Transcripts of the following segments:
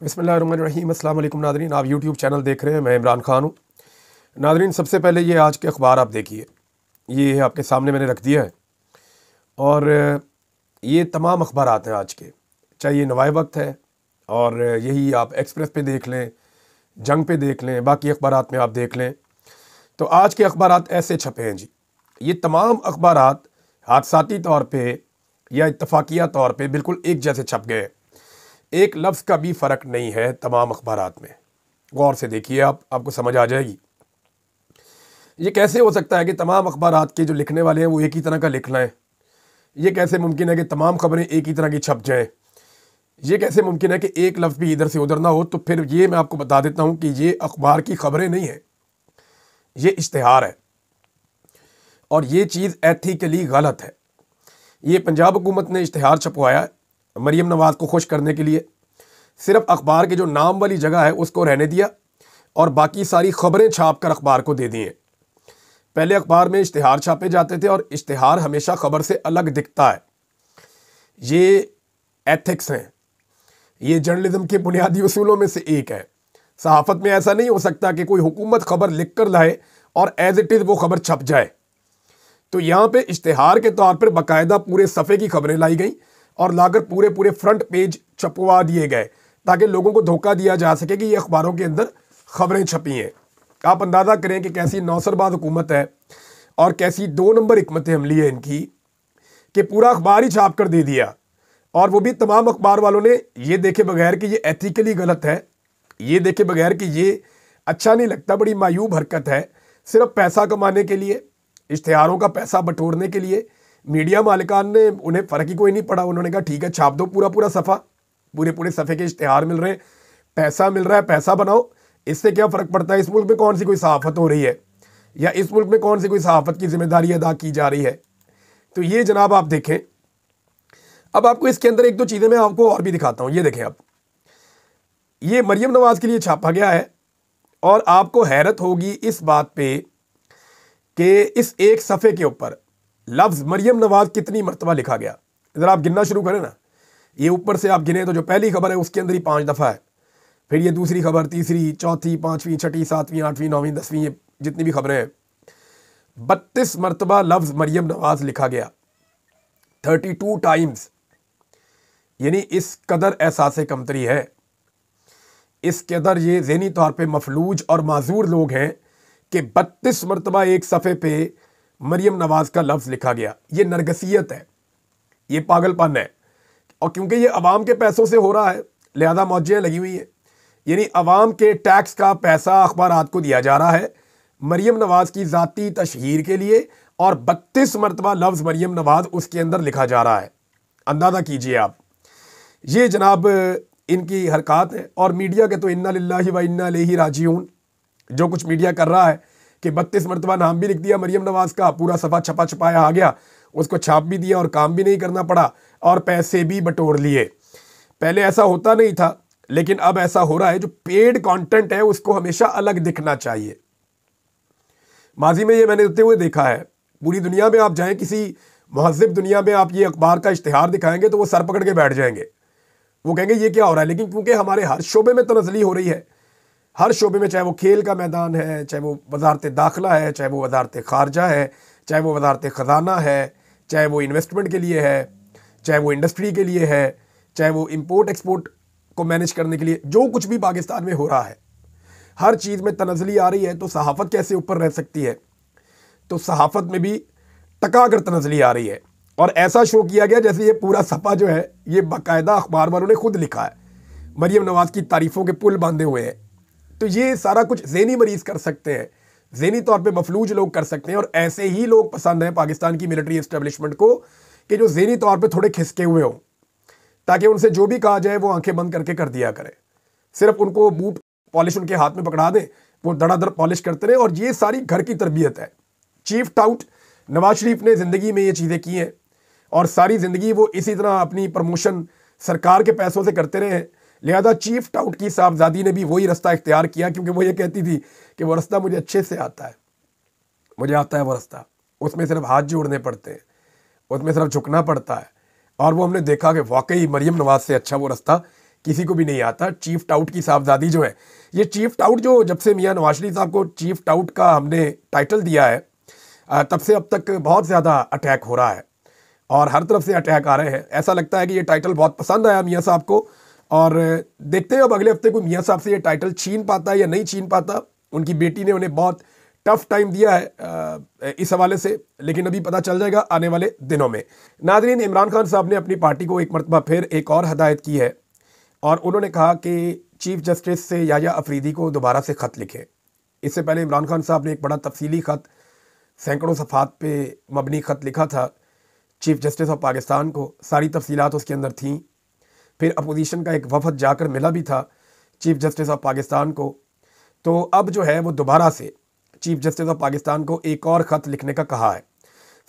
बिस्मिल्लाहिर्रहमानिर्रहीम। अस्सलाम वालेकुम नादरीन, आप यूट्यूब चैनल देख रहे हैं, मैं इमरान खान हूँ। नादरीन, सबसे पहले ये आज के अखबार आप देखिए, ये आपके सामने मैंने रख दिया है और ये तमाम अखबारात हैं आज के, चाहे ये नवाए वक्त है और यही आप एक्सप्रेस पे देख लें, जंग पे देख लें, बाकी अखबारात में आप देख लें। तो आज के अखबारात ऐसे छपे हैं जी। ये तमाम अखबारात हादसाती तौर पे या इत्तफाकिया तौर पे बिल्कुल एक जैसे छप गए हैं, एक लफ्ज़ का भी फ़र्क नहीं है तमाम अखबारात में। गौर से देखिए, आपको समझ आ जाएगी। ये कैसे हो सकता है कि तमाम अखबारात के जो लिखने वाले हैं वो एक ही तरह का लिख लें? ये कैसे मुमकिन है कि तमाम खबरें एक ही तरह की छप जाएं? ये कैसे मुमकिन है कि एक लफ्ज़ भी इधर से उधर ना हो? तो फिर ये मैं आपको बता देता हूँ कि ये अखबार की खबरें नहीं है, ये इश्तिहार है और ये चीज़ एथिकली गलत है। ये पंजाब हुकूमत ने इश्तिहार छपवाया है मरीम नवाज़ को खुश करने के लिए। सिर्फ अखबार के जो नाम वाली जगह है उसको रहने दिया और बाकी सारी खबरें छाप कर अखबार को दे दी हैं। पहले अखबार में इश्तिहार छापे जाते थे और इश्तिहार हमेशा खबर से अलग दिखता है। ये एथिक्स हैं, ये जर्नलिज्म के बुनियादी उसूलों में से एक है। सहाफ़त में ऐसा नहीं हो सकता कि कोई हुकूमत खबर लिख कर लाए और एज इट इज़ वो खबर छप जाए। तो यहाँ पे इश्तिहार के तौर पर बाकायदा पूरे सफ़े की खबरें लाई गई और लाकर पूरे पूरे फ्रंट पेज छपवा दिए गए ताकि लोगों को धोखा दिया जा सके कि ये अखबारों के अंदर खबरें छपी हैं। आप अंदाज़ा करें कि कैसी नौसरबाज हुकूमत है और कैसी 2 नंबर हिकमत अमली है इनकी कि पूरा अखबार ही छाप कर दे दिया, और वो भी तमाम अखबार वालों ने ये देखे बगैर कि ये एथिकली गलत है, ये देखे बगैर कि ये अच्छा नहीं लगता, बड़ी मायूब हरकत है, सिर्फ पैसा कमाने के लिए, इश्तिहारों का पैसा बटोरने के लिए मीडिया मालिकान ने, उन्हें फ़र्क ही कोई नहीं पड़ा। उन्होंने कहा ठीक है, छाप दो पूरा पूरा सफ़ा, पूरे पूरे सफ़े के इश्तिहार मिल रहे हैं, पैसा मिल रहा है, पैसा बनाओ, इससे क्या फ़र्क पड़ता है? इस मुल्क में कौन सी कोई सहाफ़त हो रही है या इस मुल्क में कौन सी कोई सहाफ़त की जिम्मेदारी अदा की जा रही है? तो ये जनाब आप देखें। अब आपको इसके अंदर एक दो चीज़ें मैं आपको और भी दिखाता हूँ। ये देखें आप, ये मरीम नवाज़ के लिए छापा गया है और आपको हैरत होगी इस बात पे कि इस एक सफ़े के ऊपर लफ्ज़ मरीम नवाज़ कितनी मरतबा लिखा गया। ज़रा आप गिनना शुरू करें ना, ये ऊपर से आप गिने तो जो पहली खबर है उसके अंदर ही 5 दफ़ा है, फिर ये दूसरी खबर, तीसरी, चौथी, 5वीं, 6ठी, 7वीं, 8वीं, 9वीं, 10वीं, ये जितनी भी खबरें हैं, 32 मरतबा लफ्ज़ मरीम नवाज़ लिखा गया, 32 टाइम्स। यानी इस कदर एहसास कमतरी है, इस कदर ये ज़हनी तौर पर मफलूज और माजूर लोग हैं कि 32 मरतबा एक सफ़े पे मरीम नवाज़ का लफ्ज़ लिखा गया। ये नरगसियत है, ये पागलपन है। और क्योंकि ये अवाम के पैसों से हो रहा है लिहाजा मौजें लगी हुई हैं, यानी अवाम के टैक्स का पैसा अखबारात को दिया जा रहा है मरीम नवाज़ की ज़ाती तशहीर के लिए, और 32 मरतबा लफ्ज़ मरीम नवाज़ उसके अंदर लिखा जा रहा है। अंदाज़ा कीजिए आप, ये जनाब इनकी हरकत है। और मीडिया के तो इन्ना लिल्लाहि व इन्ना इलैहि राजिऊन, जो कुछ मीडिया कर रहा है कि 32 मरतबा नाम भी लिख दिया मरीम नवाज़ का, पूरा सफ़ा छपा छपाया आ गया, उसको छाप भी दिया और काम भी नहीं करना पड़ा और पैसे भी बटोर लिए। पहले ऐसा होता नहीं था, लेकिन अब ऐसा हो रहा है। जो पेड कंटेंट है उसको हमेशा अलग दिखना चाहिए। माजी में ये मैंने होते हुए देखा है, पूरी दुनिया में आप जाएं, किसी महज़िब दुनिया में आप ये अखबार का इश्तिहार दिखाएंगे तो वो सर पकड़ के बैठ जाएंगे, वो कहेंगे ये क्या हो रहा है। लेकिन क्योंकि हमारे हर शोबे में तनज़ली हो रही है, हर शोबे में, चाहे वो खेल का मैदान है, चाहे वो वजारत दाखिला है, चाहे वो वजारत खारजा है, चाहे वो वजारत ख़जाना है, चाहे वो इन्वेस्टमेंट के लिए है, चाहे वो इंडस्ट्री के लिए है, चाहे वो इंपोर्ट एक्सपोर्ट को मैनेज करने के लिए, जो कुछ भी पाकिस्तान में हो रहा है, हर चीज़ में तनज़ली आ रही है। तो सहाफ़त कैसे ऊपर रह सकती है? तो सहाफ़त में भी टका कर तनज़ली आ रही है। और ऐसा शो किया गया जैसे ये पूरा सफ़ा जो है ये बाकायदा अखबार वालों ने खुद लिखा है, मरीम नवाज़ की तारीफ़ों के पुल बांधे हुए हैं। तो ये सारा कुछ ज़हनी मरीज़ कर सकते हैं, ज़हनी तौर पे मफलूज लोग कर सकते हैं। और ऐसे ही लोग पसंद हैं पाकिस्तान की मिलिट्री एस्टेब्लिशमेंट को कि जो ज़हनी तौर पे थोड़े खिसके हुए हों, ताकि उनसे जो भी कहा जाए वो आंखें बंद करके कर दिया करें। सिर्फ उनको बूट पॉलिश उनके हाथ में पकड़ा दें, वो धड़ाधड़ पॉलिश करते रहें। और ये सारी घर की तरबियत है। चीफ टाउट नवाज शरीफ ने ज़िंदगी में ये चीज़ें की हैं और सारी ज़िंदगी वो इसी तरह अपनी प्रमोशन सरकार के पैसों से करते रहे हैं। लिहाजा चीफ टाउट की साहबजादी ने भी वही रास्ता इख्तियार किया, क्योंकि वो ये कहती थी कि वो रास्ता मुझे अच्छे से आता है, मुझे आता है वो रास्ता, उसमें सिर्फ हाथ जोड़ने पड़ते हैं, उसमें सिर्फ झुकना पड़ता है। और वो हमने देखा कि वाकई मरीम नवाज़ से अच्छा वो रास्ता किसी को भी नहीं आता। चीफ टाउट की साहबजादी जो है, ये चीफ टाउट जो जब से मियां नवाज शरीफ साहब को चीफ टाउट का हमने टाइटल दिया है, तब से अब तक बहुत ज़्यादा अटैक हो रहा है और हर तरफ से अटैक आ रहे हैं। ऐसा लगता है कि ये टाइटल बहुत पसंद आया मियां साहब को, और देखते हैं अब अगले हफ्ते को मियां साहब से ये टाइटल छीन पाता है या नहीं छीन पाता। उनकी बेटी ने उन्हें बहुत टफ टाइम दिया है इस हवाले से, लेकिन अभी पता चल जाएगा आने वाले दिनों में। नाज़रीन, इमरान खान साहब ने अपनी पार्टी को एक मरतबा फिर एक और हदायत की है और उन्होंने कहा कि चीफ जस्टिस से याह्या अफरीदी को दोबारा से ख़त लिखें। इससे पहले इमरान खान साहब ने एक बड़ा तफसीली ख़त, सैकड़ों सफ़ात पे मबनी ख़त लिखा था चीफ जस्टिस ऑफ पाकिस्तान को। सारी तफसीलात उसके अंदर थीं। फिर अपोजिशन का एक वफद जाकर मिला भी था चीफ जस्टिस ऑफ पाकिस्तान को। तो अब जो है वो दोबारा से चीफ जस्टिस ऑफ पाकिस्तान को एक और ख़त लिखने का कहा है।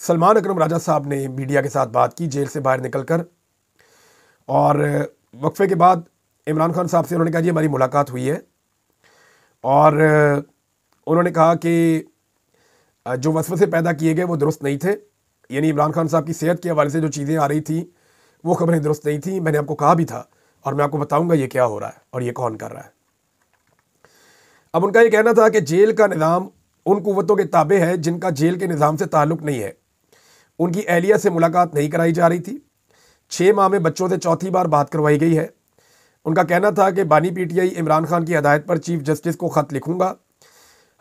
सलमान अकरम राजा साहब ने मीडिया के साथ बात की जेल से बाहर निकल कर, और वक्फे के बाद इमरान खान साहब से उन्होंने कहा जी हमारी मुलाकात हुई है, और उन्होंने कहा कि जो वसवसे पैदा किए गए वो दुरुस्त नहीं थे। यानी इमरान खान साहब की सेहत के हवाले से जो चीज़ें आ रही थी वो खबरें दुरुस्त नहीं थी। मैंने आपको कहा भी था और मैं आपको बताऊंगा ये क्या हो रहा है और ये कौन कर रहा है। अब उनका ये कहना था कि जेल का निज़ाम उन कुव्वतों के ताबे है जिनका जेल के निज़ाम से ताल्लुक़ नहीं है। उनकी एहलिया से मुलाकात नहीं कराई जा रही थी। 6 माह में बच्चों से चौथी बार बात करवाई गई है। उनका कहना था कि बानी पीटीआई इमरान खान की हदायत पर चीफ जस्टिस को ख़त लिखूंगा,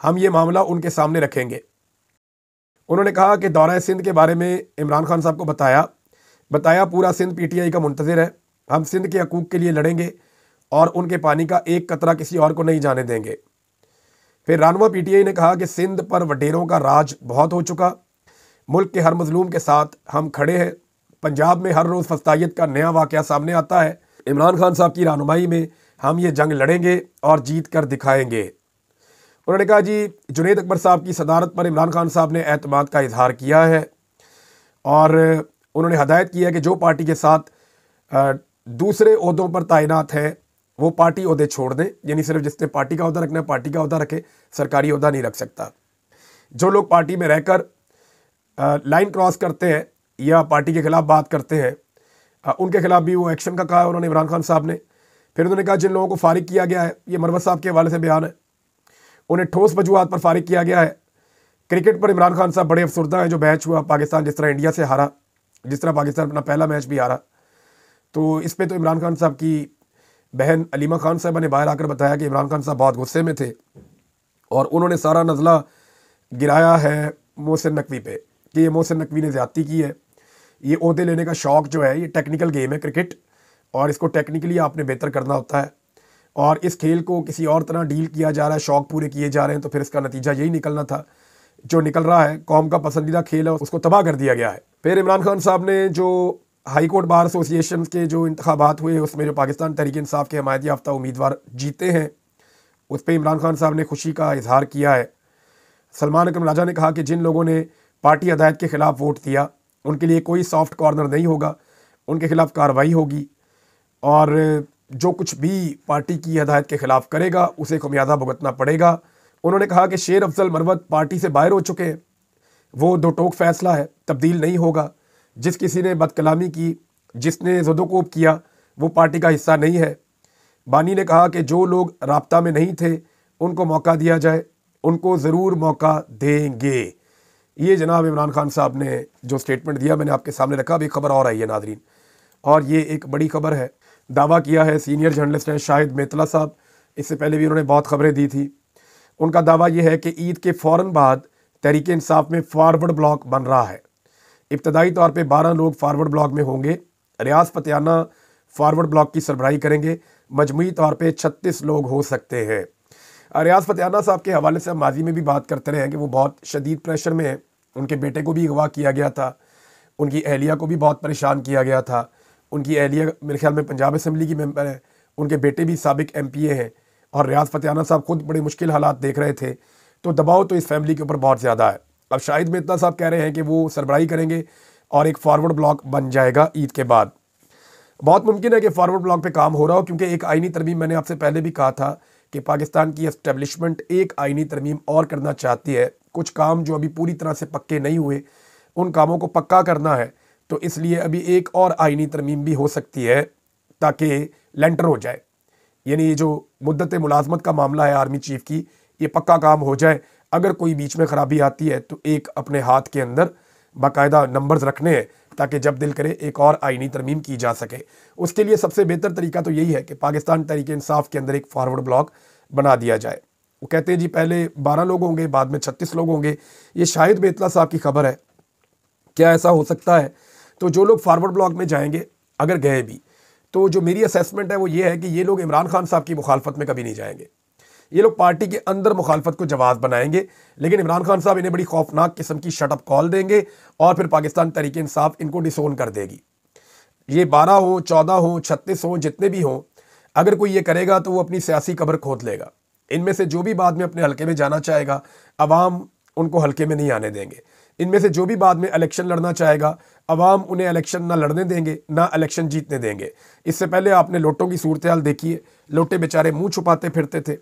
हम ये मामला उनके सामने रखेंगे। उन्होंने कहा कि दौरा सिंध के बारे में इमरान खान साहब को बताया पूरा सिंध पीटीआई का मुंतज़िर है। हम सिंध के हकूक़ के लिए लड़ेंगे और उनके पानी का एक कतरा किसी और को नहीं जाने देंगे। फिर रानुमा पीटीआई ने कहा कि सिंध पर वडेरों का राज बहुत हो चुका, मुल्क के हर मजलूम के साथ हम खड़े हैं। पंजाब में हर रोज़ फस्तायत का नया वाक़या सामने आता है। इमरान खान साहब की रहनुमाई में हम ये जंग लड़ेंगे और जीत कर दिखाएंगे। उन्होंने कहा जी जुनैद अकबर साहब की सदारत पर इमरान खान साहब ने एतमाद का इजहार किया है और उन्होंने हदायत की है कि जो पार्टी के साथ दूसरे ओहदों पर तैनात हैं वो पार्टी ओहदे छोड़ दें। यानी सिर्फ जिसने पार्टी का ओहदा रखना है पार्टी का ओहदा रखे, सरकारी ओहदा नहीं रख सकता। जो लोग पार्टी में रहकर लाइन क्रॉस करते हैं या पार्टी के खिलाफ बात करते हैं, उनके खिलाफ भी वो एक्शन का कहा है उन्होंने, इमरान खान साहब ने। फिर उन्होंने कहा जिन लोगों को फारिग किया गया है, ये मरवत साहब के हवाले से बयान है, उन्हें ठोस वजूहात पर फारिग किया गया है। क्रिकेट पर इमरान खान साहब बड़े अफसरदा हैं। जो मैच हुआ पाकिस्तान जिस तरह इंडिया से हारा, जिस तरह पाकिस्तान अपना पहला मैच भी हारा, तो इस पर तो इमरान खान साहब की बहन अलीमा खान साहबा ने बाहर आकर बताया कि इमरान खान साहब बहुत गुस्से में थे और उन्होंने सारा नज़ला गिराया है मोहसिन नकवी पे कि ये मोहसिन नकवी ने ज़्यादती की है। ये ओहदे लेने का शौक़ जो है, ये टेक्निकल गेम है क्रिकेट, और इसको टेक्निकली आपने बेहतर करना होता है, और इस खेल को किसी और तरह डील किया जा रहा है, शौक़ पूरे किए जा रहे हैं, तो फिर इसका नतीजा यही निकलना था जो निकल रहा है। कौम का पसंदीदा खेल है उसको तबाह कर दिया गया है। फिर इमरान खान साहब ने जो हाई कोर्ट बार एसोसिएशन के जो इंतखाबात हुए उसमें जो पाकिस्तान तहरीक इंसाफ के हमायत याफ्ता उम्मीदवार जीते हैं, उस पर इमरान खान साहब ने खुशी का इजहार किया है। सलमान अकरम राजा ने कहा कि जिन लोगों ने पार्टी हदायत के ख़िलाफ़ वोट दिया उनके लिए कोई सॉफ्ट कॉर्नर नहीं होगा, उनके खिलाफ कार्रवाई होगी, और जो कुछ भी पार्टी की हदायत के ख़िलाफ़ करेगा उसे खमियाजा भुगतना पड़ेगा। उन्होंने कहा कि शेर अफजल मरवत पार्टी से बाहर हो चुके हैं, वो दो टोक फैसला है, तब्दील नहीं होगा। जिस किसी ने बदकलामी की, जिसने ज़दोकोब किया, वो पार्टी का हिस्सा नहीं है। बानी ने कहा कि जो लोग राब्ता में नहीं थे उनको मौका दिया जाए, उनको ज़रूर मौका देंगे। ये जनाब इमरान खान साहब ने जो स्टेटमेंट दिया मैंने आपके सामने रखा। अभी खबर और आई है नाजरीन, और ये एक बड़ी खबर है। दावा किया है सीनियर जर्नलिस्ट हैं शाहिद मेतला साहब, इससे पहले भी उन्होंने बहुत खबरें दी थी। उनका दावा यह है कि ईद के फ़ौरन बाद तहरीक इंसाफ में फॉरवर्ड ब्लॉक बन रहा है। इब्तदाई तौर पे 12 लोग फॉरवर्ड ब्लॉक में होंगे। रियाज फतेहाना फॉरवर्ड ब्लॉक की सरबराही करेंगे। मजमूई तौर पे 36 लोग हो सकते हैं। रियाज फतेहाना साहब के हवाले से हम माजी में भी बात करते रहे हैं कि वो बहुत शदीद प्रेशर में हैं। उनके बेटे को भी अगवा किया गया था, उनकी अहलिया को भी बहुत परेशान किया गया था। उनकी अहलिया मेरे ख्याल में पंजाब असम्बली की मेंबर है, उनके बेटे भी साबिक MPA हैं, और रियाज फतेहाना साहब खुद बड़े मुश्किल हालात देख रहे थे। तो दबाव तो इस फैमिली के ऊपर बहुत ज़्यादा है। अब शाहिद मेतला साहब कह रहे हैं कि वो सरबराही करेंगे और एक फॉरवर्ड ब्लॉक बन जाएगा ईद के बाद। बहुत मुमकिन है कि फॉरवर्ड ब्लॉक पे काम हो रहा हो, क्योंकि एक आईनी तरमीम, मैंने आपसे पहले भी कहा था कि पाकिस्तान की एस्टेब्लिशमेंट एक आईनी तरमीम और करना चाहती है। कुछ काम जो अभी पूरी तरह से पक्के नहीं हुए उन कामों को पक्का करना है, तो इसलिए अभी एक और आईनी तरमीम भी हो सकती है ताकि लेंटर हो जाए, यानी ये जो मुद्दत मुलाजमत का मामला है आर्मी चीफ की, ये पक्का काम हो जाए। अगर कोई बीच में ख़राबी आती है तो एक अपने हाथ के अंदर बाकायदा नंबर्स रखने हैं ताकि जब दिल करे एक और आईनी तरमीम की जा सके। उसके लिए सबसे बेहतर तरीका तो यही है कि पाकिस्तान तहरीक इंसाफ के अंदर एक फॉरवर्ड ब्लॉक बना दिया जाए। वो कहते हैं जी पहले 12 लोग होंगे, बाद में 36 लोग होंगे। ये शाहिद बेतला साहब की खबर है, क्या ऐसा हो सकता है? तो जो लोग फॉरवर्ड ब्लॉक में जाएंगे, अगर गए भी, तो जो मेरी असेसमेंट है वो ये है कि ये लोग इमरान खान साहब की मुखालफत में कभी नहीं जाएंगे। ये लोग पार्टी के अंदर मुखालफत को जवाब बनाएंगे, लेकिन इमरान खान साहब इन्हें बड़ी खौफनाक किस्म की शटअप कॉल देंगे और फिर पाकिस्तान तहरीक इंसाफ इनको डिसोन कर देगी। ये 12 हो, 14 हो, 36 हो, जितने भी हों, अगर कोई ये करेगा तो वो अपनी सियासी कब्र खोद लेगा। इनमें से जो भी बाद में अपने हल्के में जाना चाहेगा, अवाम उनको हल्के में नहीं आने देंगे। इनमें से जो भी बाद में इलेक्शन लड़ना चाहेगा, अवाम उन्हें इलेक्शन ना लड़ने देंगे, ना इलेक्शन जीतने देंगे। इससे पहले आपने लोटों की सूरत हाल देखी है। लोटे बेचारे मुंह छुपाते फिरते थे,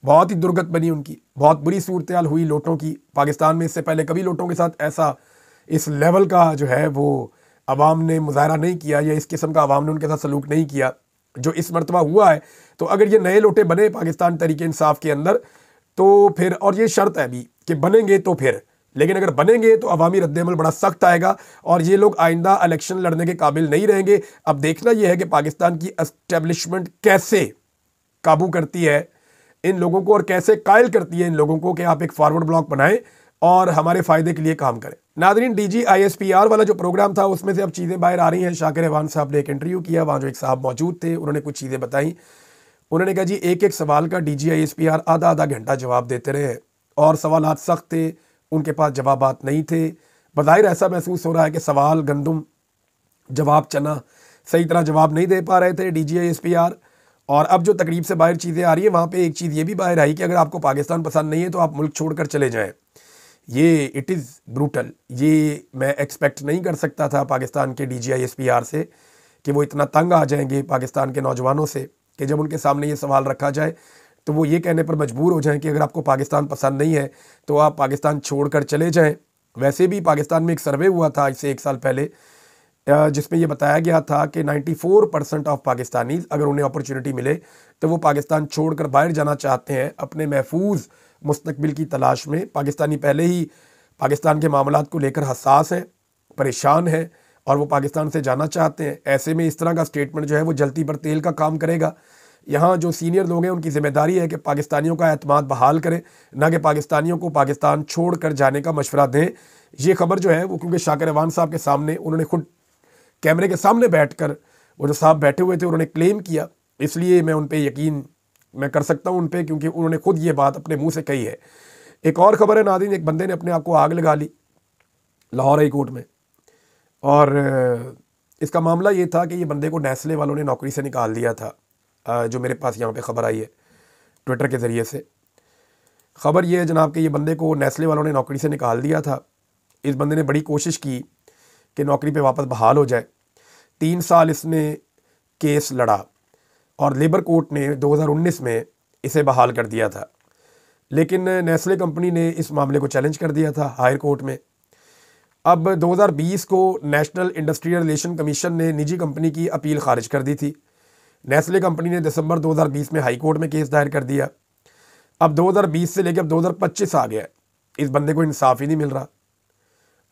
बहुत ही दुर्गत बनी उनकी, बहुत बुरी सूरत हाल हुई लोटों की पाकिस्तान में। इससे पहले कभी लोटों के साथ ऐसा इस लेवल का जो है वो अवाम ने मुजाहरा नहीं किया, या इस किस्म का अवाम ने उनके साथ सलूक नहीं किया जो इस मरतबा हुआ है। तो अगर ये नए लोटे बने पाकिस्तान तहरीक इंसाफ के अंदर तो फिर, और ये शर्त है भी कि बनेंगे तो फिर, लेकिन अगर बनेंगे तो अवामी रद्द-ए-अमल बड़ा सख्त आएगा और ये लोग आइंदा इलेक्शन लड़ने के काबिल नहीं रहेंगे। अब देखना यह है कि पाकिस्तान की एस्टेब्लिशमेंट कैसे काबू करती है इन लोगों को और कैसे कायल करती है इन लोगों को कि आप एक फॉरवर्ड ब्लॉक बनाएं और हमारे फ़ायदे के लिए काम करें। नादरीन, DGISPR वाला जो प्रोग्राम था उसमें से अब चीज़ें बाहर आ रही हैं। शाकिर रहमान साहब ने एक इंटरव्यू किया, वहाँ जो एक साहब मौजूद थे उन्होंने कुछ चीज़ें बताई। उन्होंने कहा जी एक एक सवाल का DGISPR आधा आधा घंटा जवाब देते रहे और सवालात सख्त थे, उनके पास जवाबात नहीं थे। बज़ाहिर ऐसा महसूस हो रहा है कि सवाल गंदुम, जवाब चना, सही तरह जवाब नहीं दे पा रहे थे DGISPR। और अब जो तकरीब से बाहर चीज़ें आ रही हैं वहाँ पे एक चीज़ ये भी बाहर आई कि अगर आपको पाकिस्तान पसंद नहीं है तो आप मुल्क छोड़कर चले जाएं। ये इट इज़ ब्रूटल। ये मैं एक्सपेक्ट नहीं कर सकता था पाकिस्तान के DGISPR से कि वो इतना तंग आ जाएंगे पाकिस्तान के नौजवानों से कि जब उनके सामने ये सवाल रखा जाए तो वो ये कहने पर मजबूर हो जाएं कि अगर आपको पाकिस्तान पसंद नहीं है तो आप पाकिस्तान छोड़कर चले जाएं। वैसे भी पाकिस्तान में एक सर्वे हुआ था इससे 1 साल पहले जिसमें ये बताया गया था कि 94% ऑफ पाकिस्तानीज़ अगर उन्हें अपॉर्चुनिटी मिले तो वो पाकिस्तान छोड़कर बाहर जाना चाहते हैं अपने महफूज मुस्तकबिल की तलाश में। पाकिस्तानी पहले ही पाकिस्तान के मामलात को लेकर हसास हैं, परेशान हैं और वो पाकिस्तान से जाना चाहते हैं। ऐसे में इस तरह का स्टेटमेंट जो है वो जलती पर तेल का काम करेगा। यहाँ जो सीनियर लोग हैं उनकी जिम्मेदारी है कि पाकिस्तानियों का एतमाद बहाल करें, ना कि पाकिस्तानियों को पाकिस्तान छोड़ कर जाने का मशवरा दें। ये खबर जो है वो क्योंकि शाकिर रहमान साहब के सामने उन्होंने खुद कैमरे के सामने बैठकर, वो जो साहब बैठे हुए थे उन्होंने क्लेम किया, इसलिए मैं उन पर यकीन मैं कर सकता हूँ उन पर, क्योंकि उन्होंने खुद ये बात अपने मुंह से कही है। एक और ख़बर है नाज़रीन, एक बंदे ने अपने आप को आग लगा ली लाहौर हाई कोर्ट में। और इसका मामला ये था कि ये बंदे को नेस्ले वालों ने नौकरी से निकाल दिया था। जो मेरे पास यहाँ पे ख़बर आई है ट्विटर के ज़रिए से, ख़बर ये है जनाब कि ये बंदे को नेस्ले वालों ने नौकरी से निकाल दिया था। इस बंदे ने बड़ी कोशिश की कि नौकरी पे वापस बहाल हो जाए। 3 साल इसने केस लड़ा और लेबर कोर्ट ने 2019 में इसे बहाल कर दिया था, लेकिन नेस्ले कंपनी ने इस मामले को चैलेंज कर दिया था हायर कोर्ट में। अब 2020 को नेशनल इंडस्ट्रियल रिलेशन कमीशन ने निजी कंपनी की अपील खारिज कर दी थी। नेस्ले कंपनी ने दिसंबर 2020 में हाई कोर्ट में केस दायर कर दिया। अब 2020 से लेकर अब 2025 आ गया, इस बंदे को इंसाफ ही नहीं मिल रहा।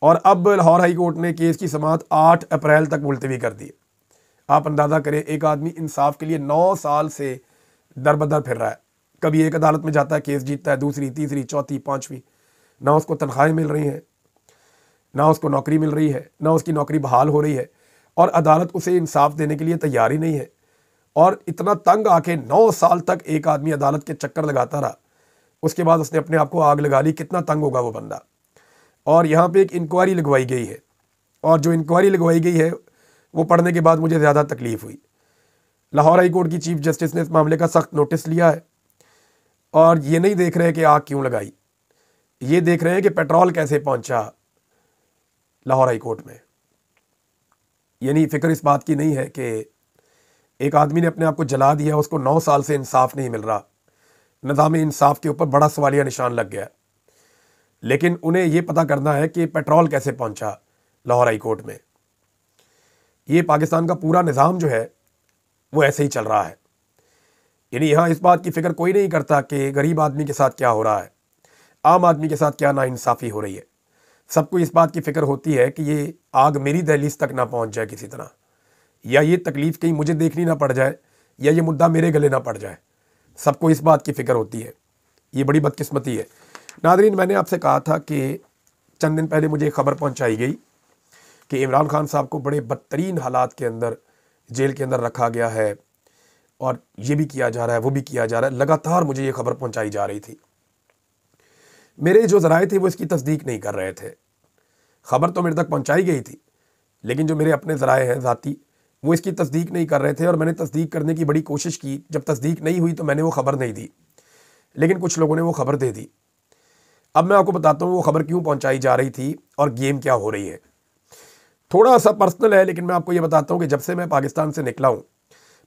और अब लाहौर हाई कोर्ट ने केस की समाअत 8 अप्रैल तक मुलतवी कर दी। आप अंदाज़ा करें, एक आदमी इंसाफ के लिए 9 साल से दर बदर फिर रहा है। कभी एक अदालत में जाता है, केस जीतता है, दूसरी, तीसरी, चौथी, पाँचवीं, ना उसको तनख्वाहें मिल रही हैं, ना उसको नौकरी मिल रही है, ना उसकी नौकरी बहाल हो रही है और अदालत उसे इंसाफ देने के लिए तैयार ही नहीं है। और इतना तंग आके 9 साल तक एक आदमी अदालत के चक्कर लगाता रहा, उसके बाद उसने अपने आप को आग लगा ली। कितना तंग होगा वो बंदा। और यहाँ पे एक इंक्वायरी लगवाई गई है और जो इंक्वायरी लगवाई गई है वो पढ़ने के बाद मुझे ज़्यादा तकलीफ़ हुई। लाहौर हाई कोर्ट की चीफ जस्टिस ने इस मामले का सख्त नोटिस लिया है और ये नहीं देख रहे कि आग क्यों लगाई, ये देख रहे हैं कि पेट्रोल कैसे पहुंचा लाहौर हाई कोर्ट में। यानी फ़िक्र इस बात की नहीं है कि एक आदमी ने अपने आप को जला दिया, उसको 9 साल से इंसाफ नहीं मिल रहा, निज़ाम इंसाफ के ऊपर बड़ा सवालिया निशान लग गया। लेकिन उन्हें ये पता करना है कि पेट्रोल कैसे पहुंचा लाहौर हाई कोर्ट में। ये पाकिस्तान का पूरा निज़ाम जो है वो ऐसे ही चल रहा है। यानी यहाँ इस बात की फिक्र कोई नहीं करता कि गरीब आदमी के साथ क्या हो रहा है, आम आदमी के साथ क्या नाइंसाफ़ी हो रही है। सबको इस बात की फिक्र होती है कि ये आग मेरी दहलीज तक ना पहुँच जाए किसी तरह, या ये तकलीफ़ कहीं मुझे देखनी ना पड़ जाए, या ये मुद्दा मेरे गले ना पड़ जाए। सबको इस बात की फ़िक्र होती है। ये बड़ी बदकिस्मती है। नादरीन, मैंने आपसे कहा था कि चंद दिन पहले मुझे एक ख़बर पहुंचाई गई कि इमरान खान साहब को बड़े बदतरीन हालात के अंदर जेल के अंदर रखा गया है, और ये भी किया जा रहा है, वो भी किया जा रहा है। लगातार मुझे ये खबर पहुंचाई जा रही थी। मेरे जो ज़राए थे वो इसकी तस्दीक नहीं कर रहे थे। ख़बर तो मेरे तक पहुंचाई गई थी, लेकिन जो मेरे अपने ज़राए हैं ज़ाती, वो इसकी तस्दीक नहीं कर रहे थे। और मैंने तस्दीक करने की बड़ी कोशिश की। जब तस्दीक नहीं हुई तो मैंने वो ख़बर नहीं दी, लेकिन कुछ लोगों ने वो ख़बर दे दी। अब मैं आपको बताता हूँ वो ख़बर क्यों पहुँचाई जा रही थी और गेम क्या हो रही है। थोड़ा सा पर्सनल है, लेकिन मैं आपको ये बताता हूँ कि जब से मैं पाकिस्तान से निकला हूँ,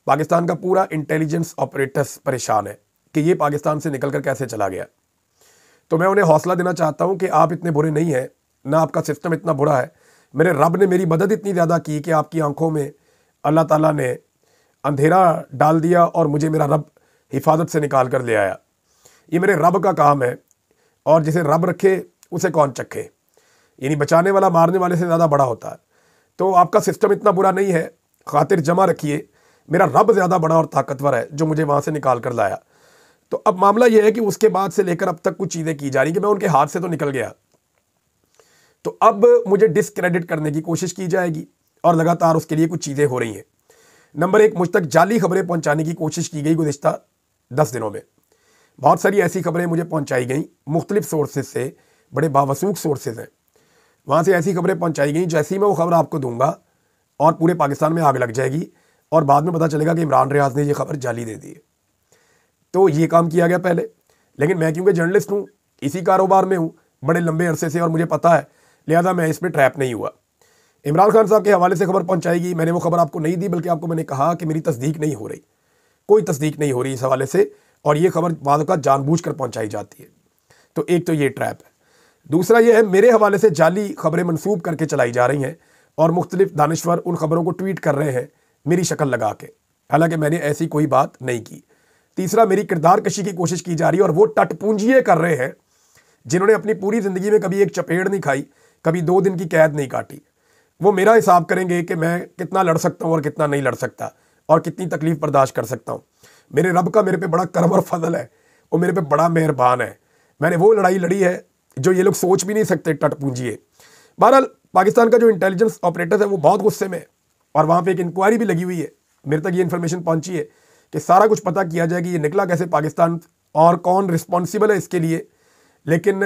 पाकिस्तान का पूरा इंटेलिजेंस ऑपरेटर्स परेशान है कि ये पाकिस्तान से निकल कर कैसे चला गया। तो मैं उन्हें हौसला देना चाहता हूँ कि आप इतने बुरे नहीं हैं, ना आपका सिस्टम इतना बुरा है। मेरे रब ने मेरी मदद इतनी ज़्यादा की कि आपकी आंखों में अल्लाह ताला ने अंधेरा डाल दिया और मुझे मेरा रब हिफाजत से निकाल कर ले आया। ये मेरे रब का काम है, और जिसे रब रखे उसे कौन चखे। यानी बचाने वाला मारने वाले से ज़्यादा बड़ा होता है। तो आपका सिस्टम इतना बुरा नहीं है, खातिर जमा रखिए। मेरा रब ज़्यादा बड़ा और ताकतवर है जो मुझे वहाँ से निकाल कर लाया। तो अब मामला यह है कि उसके बाद से लेकर अब तक कुछ चीज़ें की जा रही कि मैं उनके हाथ से तो निकल गया, तो अब मुझे डिसक्रेडिट करने की कोशिश की जाएगी, और लगातार उसके लिए कुछ चीज़ें हो रही हैं। नंबर एक, मुझ तक जाली खबरें पहुँचाने की कोशिश की गई गुज़िश्ता 10 दिनों में। बहुत सारी ऐसी खबरें मुझे पहुँचाई गई मुख्तलिफ सोर्सेज से, बड़े बावसूख सोर्सेज हैं, वहाँ से ऐसी खबरें पहुँचाई गई जैसे ही मैं वो खबर आपको दूंगा और पूरे पाकिस्तान में आग लग जाएगी, और बाद में पता चलेगा कि इमरान रियाज ने ये खबर जाली दे दी है। तो ये काम किया गया पहले, लेकिन मैं क्योंकि जर्नलिस्ट हूँ, इसी कारोबार में हूँ बड़े लंबे अरसे से, और मुझे पता है, लिहाजा मैं इस पर ट्रैप नहीं हुआ। इमरान खान साहब के हवाले से खबर पहुँचाएगी, मैंने वो खबर आपको नहीं दी, बल्कि आपको मैंने कहा कि मेरी तस्दीक नहीं हो रही, कोई तस्दीक नहीं हो रही इस हवाले से, और ये खबर बाद का जानबूझ कर पहुँचाई जाती है। तो एक तो ये ट्रैप है। दूसरा ये है, मेरे हवाले से जाली खबरें मनसूब करके चलाई जा रही हैं, और मुख्तलिफ दानिश्वर उन खबरों को ट्वीट कर रहे हैं मेरी शक्ल लगा के, हालांकि मैंने ऐसी कोई बात नहीं की। तीसरा, मेरी किरदार कशी की कोशिश की जा रही है, और वो टटपूंजिए कर रहे हैं जिन्होंने अपनी पूरी ज़िंदगी में कभी एक चपेड़ नहीं खाई, कभी 2 दिन की कैद नहीं काटी। वो मेरा हिसाब करेंगे कि मैं कितना लड़ सकता हूँ और कितना नहीं लड़ सकता, और कितनी तकलीफ़ बर्दाश्त कर सकता हूँ। मेरे रब का मेरे पे बड़ा करम और फजल है, वो मेरे पे बड़ा मेहरबान है। मैंने वो लड़ाई लड़ी है जो ये लोग सोच भी नहीं सकते, टटपूंजिए। बहरहाल, पाकिस्तान का जो इंटेलिजेंस ऑपरेटर है वो बहुत गुस्से में है, और वहाँ पे एक इंक्वायरी भी लगी हुई है। मेरे तक ये इन्फॉर्मेशन पहुँची है कि सारा कुछ पता किया जाए कि ये निकला कैसे पाकिस्तान, और कौन रिस्पॉन्सिबल है इसके लिए। लेकिन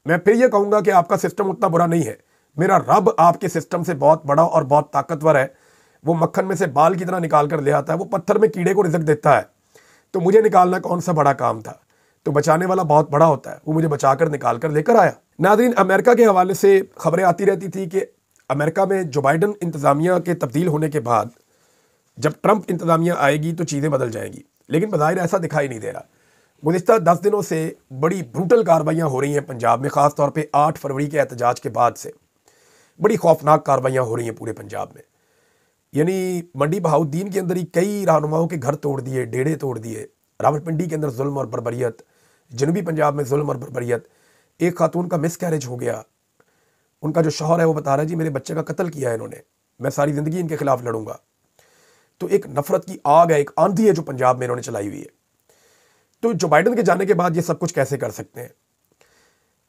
मैं फिर ये कहूँगा कि आपका सिस्टम उतना बुरा नहीं है। मेरा रब आपके सिस्टम से बहुत बड़ा और बहुत ताकतवर है। वो मक्खन में से बाल की तरह निकाल कर ले आता है, वो पत्थर में कीड़े को रिज़्क देता है। तो मुझे निकालना कौन सा बड़ा काम था। तो बचाने वाला बहुत बड़ा होता है, वो मुझे बचाकर निकाल कर लेकर आया। नाज़रीन, अमेरिका के हवाले से खबरें आती रहती थी कि अमेरिका में जो बाइडन इंतज़ामिया के तब्दील होने के बाद जब ट्रंप इंतज़ामिया आएगी तो चीज़ें बदल जाएंगी, लेकिन बज़ाहिर ऐसा दिखाई नहीं दे रहा। गुज़िश्ता 10 दिनों से बड़ी ब्रूटल कार्रवाइयाँ हो रही हैं पंजाब में, ख़ास तौर पे 8 फरवरी के एहतजाज के बाद से बड़ी खौफनाक कार्रवाइयाँ हो रही हैं पूरे पंजाब में। यानी मंडी बहाउद्दीन के अंदर ही कई रहनुमाओं के घर तोड़ दिए, डेढ़े तोड़ दिए। रावलपिंडी के अंदर जुल्म और बर्बरियत, जनूबी पंजाब में जुल्म और बर्बरियत। एक खातून का मिसकैरेज हो गया, उनका जो शौहर है वो बता रहा है जी मेरे बच्चे का कत्ल किया है इन्होंने, मैं सारी ज़िंदगी इनके खिलाफ लड़ूंगा। तो एक नफरत की आग है, एक आंधी है जो पंजाब में इन्होंने चलाई हुई है। तो जो बाइडन के जाने के बाद ये सब कुछ कैसे कर सकते हैं?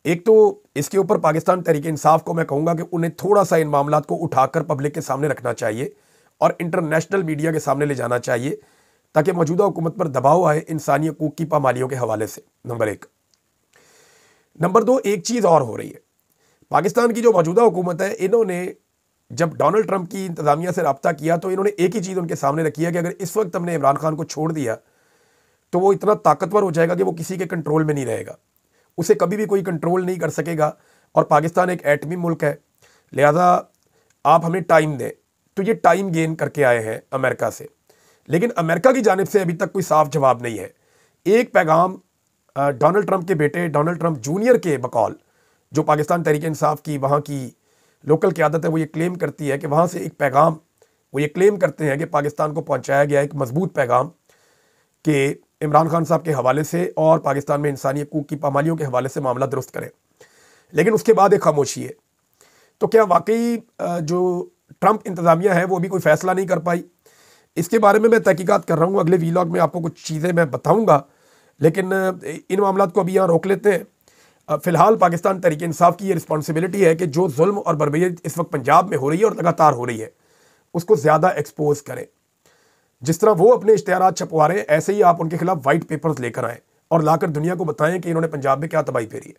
एक तो इसके ऊपर पाकिस्तान तहरीक-ए-इंसाफ को मैं कहूँगा कि उन्हें थोड़ा सा इन मामलात को उठाकर पब्लिक के सामने रखना चाहिए और इंटरनेशनल मीडिया के सामने ले जाना चाहिए, ताकि मौजूदा हुकूमत पर दबाव आए इंसानी हकूक़ की पामालियों के हवाले से। नंबर 1। नंबर 2, एक चीज़ और हो रही है। पाकिस्तान की जो मौजूदा हुकूमत है, इन्होंने जब डोनाल्ड ट्रंप की इंतज़ामिया से रब्ता किया तो इन्होंने एक ही चीज़ उनके सामने रखी है कि अगर इस वक्त हमने इमरान खान को छोड़ दिया तो वो इतना ताकतवर हो जाएगा कि वो किसी के कंट्रोल में नहीं रहेगा, उसे कभी भी कोई कंट्रोल नहीं कर सकेगा। और पाकिस्तान एक एटमी मुल्क है, लिहाजा आप हमें टाइम दें। तो ये टाइम गेन करके आए हैं अमेरिका से, लेकिन अमेरिका की जानिब से अभी तक कोई साफ जवाब नहीं है। एक पैगाम डोनाल्ड ट्रंप के बेटे डोनाल्ड ट्रंप जूनियर के बकौल, जो पाकिस्तान तहरीक इंसाफ की वहाँ की लोकल क़यादत है, वो ये क्लेम करती है कि वहाँ से एक पैगाम वो ये क्लेम करते हैं कि पाकिस्तान को पहुंचाया गया एक मजबूत पैगाम कि इमरान खान साहब के हवाले से और पाकिस्तान में इंसानी हकूक़ की पामालियों के हवाले से मामला दुरुस्त करें, लेकिन उसके बाद एक खामोशी है। तो क्या वाकई जो ट्रंप इंतज़ामिया है वो अभी कोई फ़ैसला नहीं कर पाई? इसके बारे में मैं तहकीकात कर रहा हूँ, अगले वीलॉग में आपको कुछ चीज़ें मैं बताऊँगा, लेकिन इन मामलों को अभी यहाँ रोक लेते हैं। फ़िलहाल पाकिस्तान तहरीक इंसाफ की ये रिस्पॉन्सिबिलिटी है कि जो जुल्म और बर्बरियत इस वक्त पंजाब में हो रही है और लगातार हो रही है उसको ज़्यादा एक्सपोज करें। जिस तरह वो अपने इश्तिहारात छपवा रहे हैं, ऐसे ही आप उनके खिलाफ वाइट पेपर्स लेकर आएँ और लाकर दुनिया को बताएं कि इन्होंने पंजाब में क्या तबाही फेरी है।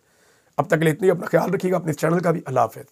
अब तक के लिए इतनी, अपना ख्याल रखिएगा, अपने इस चैनल का भी। अल्लाह हाफ़िज़।